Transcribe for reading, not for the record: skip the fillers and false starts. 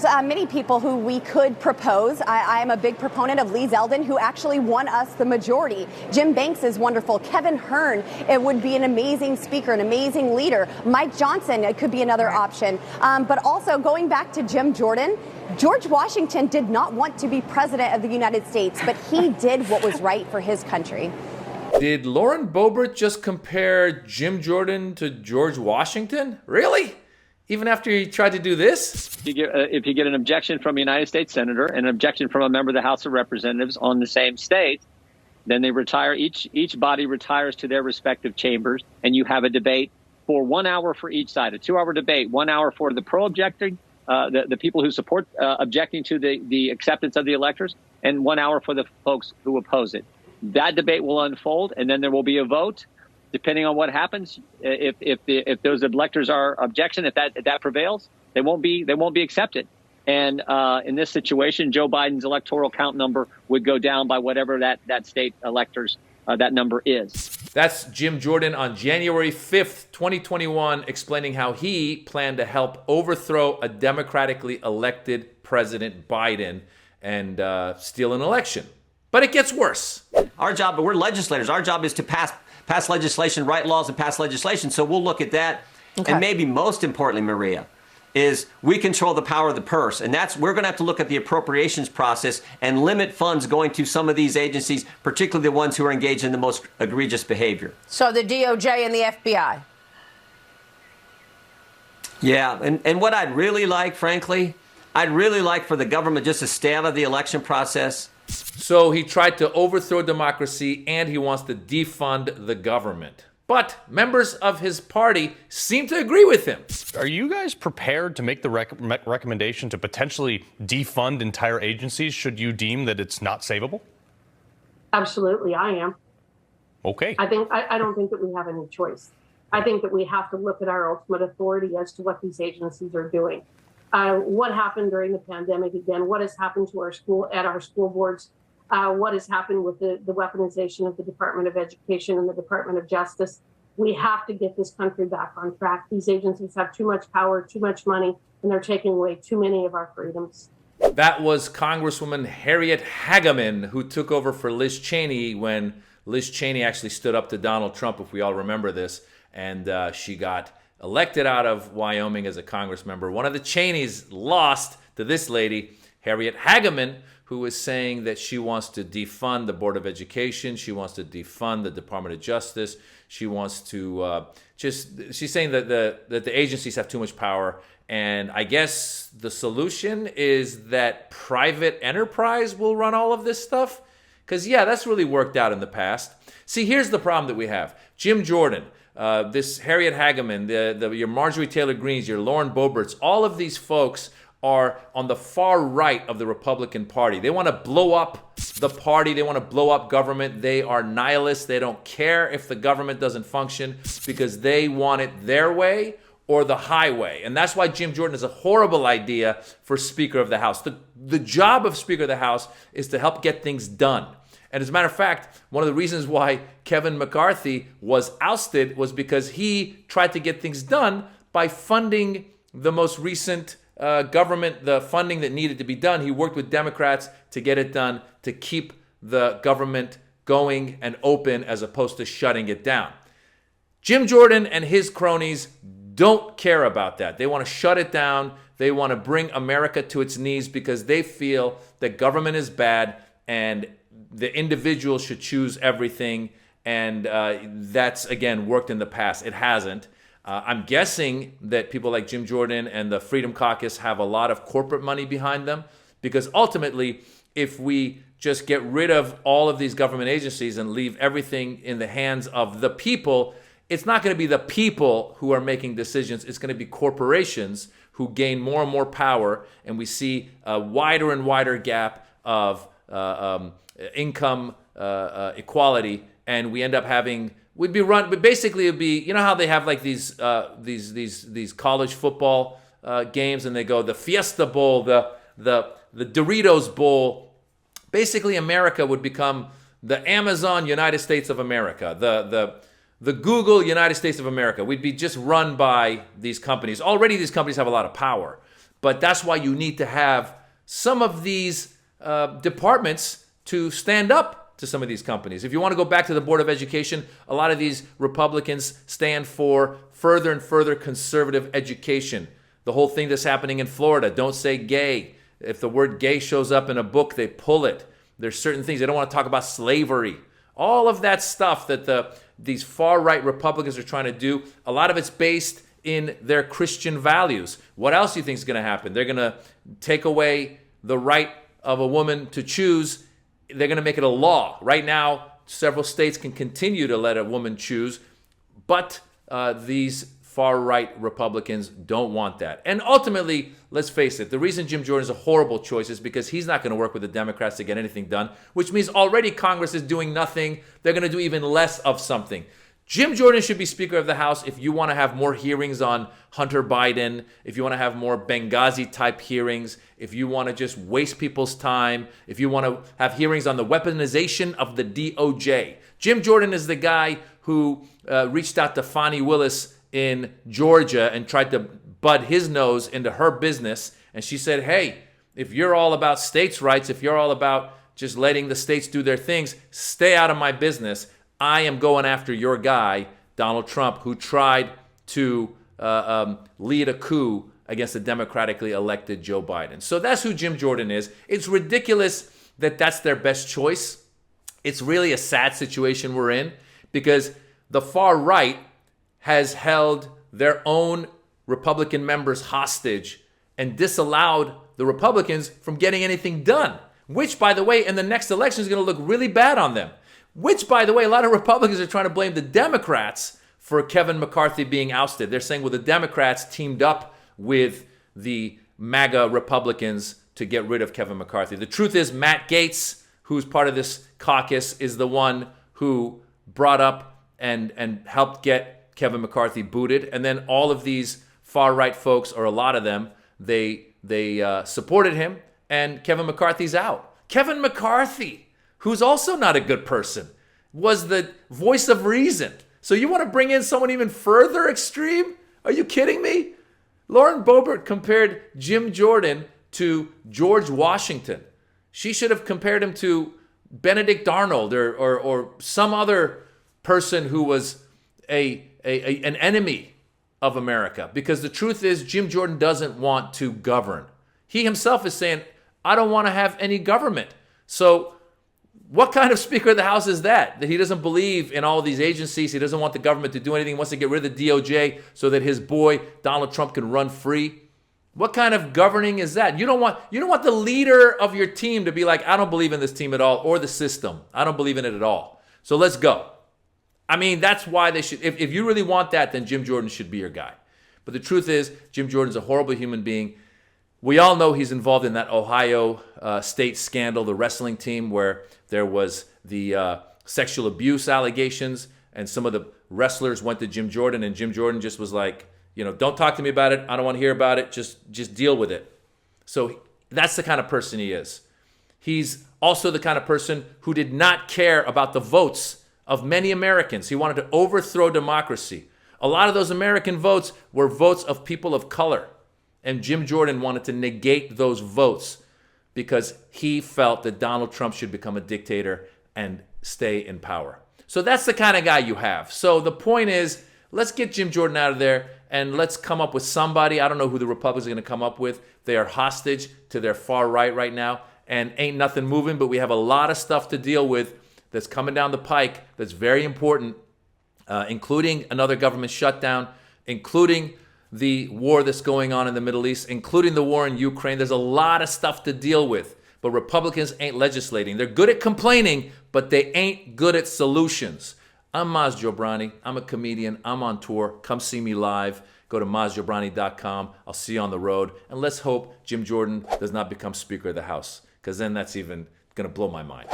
there's many people who we could propose. I am a big proponent of Lee Zeldin, who actually won us the majority. Jim Banks is wonderful. Kevin Hern, it would be an amazing speaker, an amazing leader. Mike Johnson, it could be another option. But also going back to Jim Jordan, George Washington did not want to be president of the United States, but he did what was right for his country. Did Lauren Boebert just compare Jim Jordan to George Washington? Really? Even after he tried to do this? If you get an objection from a United States senator and an objection from a member of the House of Representatives on the same state, then they retire. Each body retires to their respective chambers, and you have a debate for 1 hour for each side, a 2-hour debate, 1 hour for the pro-objecting, the people who support objecting to the acceptance of the electors, and 1 hour for the folks who oppose it. That debate will unfold, and then there will be a vote. Depending on what happens, if those electors are objection, if that prevails, they won't be accepted. And in this situation, Joe Biden's electoral count number would go down by whatever that state electors that number is. That's Jim Jordan on January 5th, 2021, explaining how he planned to help overthrow a democratically elected President Biden and steal an election. But it gets worse. Our job, but we're legislators. Our job is to pass legislation, write laws, and pass legislation. So we'll look at that. Okay. And maybe most importantly, Maria, is we control the power of the purse. And we're going to have to look at the appropriations process and limit funds going to some of these agencies, particularly the ones who are engaged in the most egregious behavior. So the DOJ and the FBI. Yeah. And what I'd really like, frankly, I'd really like for the government just to stay out of the election process. So he tried to overthrow democracy and he wants to defund the government. But members of his party seem to agree with him. Are you guys prepared to make the recommendation to potentially defund entire agencies should you deem that it's not savable? Absolutely, I am. Okay. I don't think that we have any choice. I think that we have to look at our ultimate authority as to what these agencies are doing. What happened during the pandemic, again, what has happened to our school boards, what has happened with the weaponization of the Department of Education and the Department of Justice. We have to get this country back on track. These agencies have too much power, too much money, and they're taking away too many of our freedoms. That was Congresswoman Harriet Hageman, who took over for Liz Cheney when Liz Cheney actually stood up to Donald Trump, if we all remember this, and she got elected out of Wyoming as a Congress member. One of the Cheneys lost to this lady, Harriet Hageman, who is saying that she wants to defund the Board of Education. She wants to defund the Department of Justice. She wants to she's saying that the agencies have too much power. And I guess the solution is that private enterprise will run all of this stuff. Because, yeah, that's really worked out in the past. See, here's the problem that we have. Jim Jordan, this Harriet Hageman, your Marjorie Taylor Greenes, your Lauren Boeberts, all of these folks are on the far right of the Republican Party. They want to blow up the party. They want to blow up government. They are nihilists. They don't care if the government doesn't function because they want it their way or the highway. And that's why Jim Jordan is a horrible idea for Speaker of the House. The job of Speaker of the House is to help get things done. And as a matter of fact, one of the reasons why Kevin McCarthy was ousted was because he tried to get things done by funding the most recent government, the funding that needed to be done. He worked with Democrats to get it done, to keep the government going and open as opposed to shutting it down. Jim Jordan and his cronies don't care about that. They want to shut it down. They want to bring America to its knees because they feel that government is bad and the individual should choose everything. And that's, again, worked in the past. It hasn't. I'm guessing that people like Jim Jordan and the Freedom Caucus have a lot of corporate money behind them because ultimately, if we just get rid of all of these government agencies and leave everything in the hands of the people, it's not going to be the people who are making decisions. It's going to be corporations who gain more and more power, and we see a wider and wider gap of income equality, and we end up having would be run, but basically it'd be, you know how they have like these college football games, and they go the Fiesta Bowl, the Doritos Bowl. Basically, America would become the Amazon United States of America, the Google United States of America. We'd be just run by these companies. Already, these companies have a lot of power, But that's why you need to have some of these departments to stand up to some of these companies. If you want to go back to the Board of Education, a lot of these Republicans stand for further and further conservative education. The whole thing that's happening in Florida, don't say gay. If the word gay shows up in a book, they pull it. There's certain things, they don't want to talk about slavery. All of that stuff that these far-right Republicans are trying to do, a lot of it's based in their Christian values. What else do you think is going to happen? They're going to take away the right of a woman to choose. They're going to make it a law. Right now, several states can continue to let a woman choose, but these far-right Republicans don't want that. And ultimately, let's face it, the reason Jim Jordan is a horrible choice is because he's not going to work with the Democrats to get anything done, which means already Congress is doing nothing. They're going to do even less of something. Jim Jordan should be Speaker of the House if you want to have more hearings on Hunter Biden, if you want to have more Benghazi-type hearings, if you want to just waste people's time, if you want to have hearings on the weaponization of the DOJ. Jim Jordan is the guy who reached out to Fani Willis in Georgia and tried to butt his nose into her business. And she said, hey, if you're all about states' rights, if you're all about just letting the states do their things, stay out of my business. I am going after your guy, Donald Trump, who tried to lead a coup against the democratically elected Joe Biden. So that's who Jim Jordan is. It's ridiculous that that's their best choice. It's really a sad situation we're in because the far right has held their own Republican members hostage and disallowed the Republicans from getting anything done, which, by the way, in the next election is going to look really bad on them. Which, by the way, a lot of Republicans are trying to blame the Democrats for Kevin McCarthy being ousted. They're saying, well, the Democrats teamed up with the MAGA Republicans to get rid of Kevin McCarthy. The truth is, Matt Gaetz, who's part of this caucus, is the one who brought up and helped get Kevin McCarthy booted. And then all of these far-right folks, or a lot of them, they supported him, and Kevin McCarthy's out. Kevin McCarthy, who's also not a good person, was the voice of reason. So you want to bring in someone even further extreme? Are you kidding me? Lauren Boebert compared Jim Jordan to George Washington. She should have compared him to Benedict Arnold or some other person who was an enemy of America. Because the truth is, Jim Jordan doesn't want to govern. He himself is saying, I don't want to have any government. So what kind of Speaker of the House is that? That he doesn't believe in all these agencies. He doesn't want the government to do anything. He wants to get rid of the DOJ so that his boy, Donald Trump, can run free. What kind of governing is that? You don't want the leader of your team to be like, I don't believe in this team at all, or the system. I don't believe in it at all. So let's go. I mean, that's why they should. If you really want that, then Jim Jordan should be your guy. But the truth is, Jim Jordan's a horrible human being. We all know he's involved in that Ohio state scandal, the wrestling team, where there was the sexual abuse allegations, and some of the wrestlers went to Jim Jordan, and Jim Jordan just was like, don't talk to me about it. I don't want to hear about it. Just deal with it. So that's the kind of person he is. He's also the kind of person who did not care about the votes of many Americans. He wanted to overthrow democracy. A lot of those American votes were votes of people of color. And Jim Jordan wanted to negate those votes because he felt that Donald Trump should become a dictator and stay in power. So that's the kind of guy you have. So the point is, let's get Jim Jordan out of there and let's come up with somebody. I don't know who the Republicans are going to come up with. They are hostage to their far right now, and ain't nothing moving, but we have a lot of stuff to deal with that's coming down the pike that's very important, including another government shutdown, including the war that's going on in the Middle East, including the war in Ukraine. There's a lot of stuff to deal with, but Republicans ain't legislating. They're good at complaining, but they ain't good at solutions. I'm Maz Jobrani. I'm a comedian. I'm on tour. Come see me live. Go to mazjobrani.com. I'll see you on the road. And let's hope Jim Jordan does not become Speaker of the House, because then that's even going to blow my mind.